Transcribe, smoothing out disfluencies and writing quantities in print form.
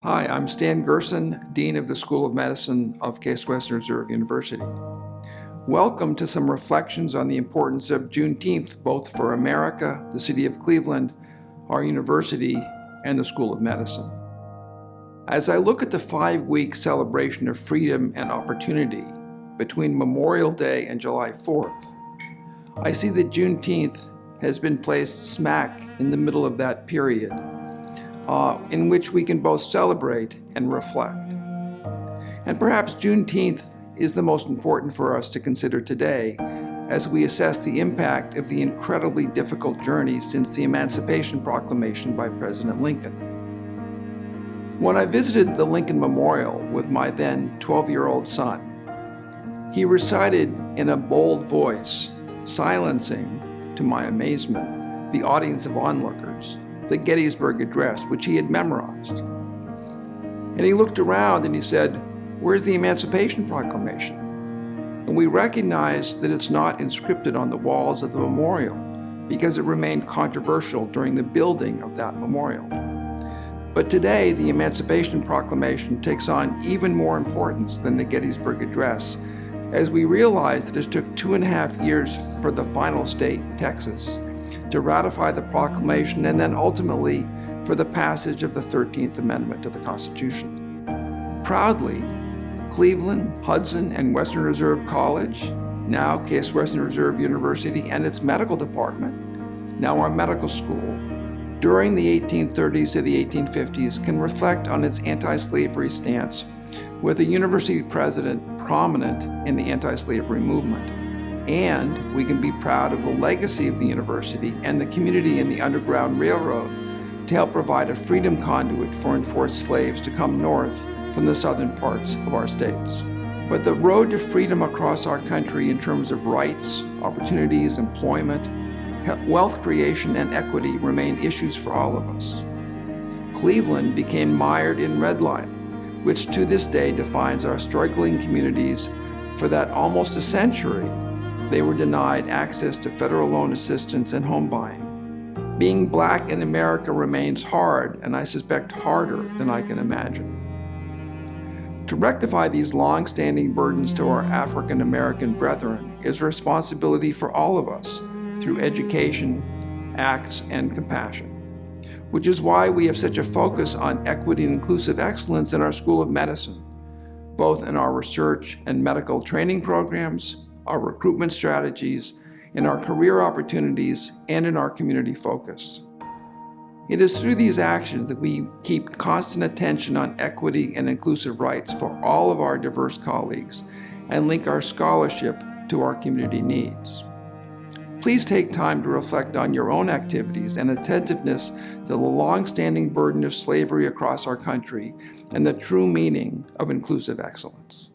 Hi, I'm Stan Gerson, Dean of the School of Medicine of Case Western Reserve University. Welcome to some reflections on the importance of Juneteenth, both for America, the city of Cleveland, our university, and the School of Medicine. As I look at the 5-week celebration of freedom and opportunity between Memorial Day and July 4th, I see that Juneteenth has been placed smack in the middle of that period, in which we can both celebrate and reflect. And perhaps Juneteenth is the most important for us to consider today as we assess the impact of the incredibly difficult journey since the Emancipation Proclamation by President Lincoln. When I visited the Lincoln Memorial with my then 12-year-old son, he recited in a bold voice, silencing, to my amazement, the audience of onlookers, the Gettysburg Address, which he had memorized. And he looked around and he said, "Where's the Emancipation Proclamation?" And we recognized that it's not inscripted on the walls of the memorial because it remained controversial during the building of that memorial. But today, the Emancipation Proclamation takes on even more importance than the Gettysburg Address, as we realize that it took 2.5 years for the final state, Texas, to ratify the proclamation, and then ultimately for the passage of the 13th Amendment to the Constitution. Proudly, Cleveland, Hudson, and Western Reserve College, now Case Western Reserve University, and its medical department, now our medical school, during the 1830s to the 1850s, can reflect on its anti-slavery stance with a university president prominent in the anti-slavery movement. And we can be proud of the legacy of the university and the community in the Underground Railroad to help provide a freedom conduit for enforced slaves to come north from the southern parts of our states. But the road to freedom across our country in terms of rights, opportunities, employment, wealth creation, and equity remain issues for all of us. Cleveland became mired in redlining, which to this day defines our struggling communities. For that almost a century, they were denied access to federal loan assistance and home buying. Being Black in America remains hard, and I suspect harder than I can imagine. To rectify these long-standing burdens to our African American brethren is a responsibility for all of us through education, acts, and compassion, which is why we have such a focus on equity and inclusive excellence in our School of Medicine, both in our research and medical training programs, our recruitment strategies, in our career opportunities, and in our community focus. It is through these actions that we keep constant attention on equity and inclusive rights for all of our diverse colleagues and link our scholarship to our community needs. Please take time to reflect on your own activities and attentiveness to the long-standing burden of slavery across our country and the true meaning of inclusive excellence.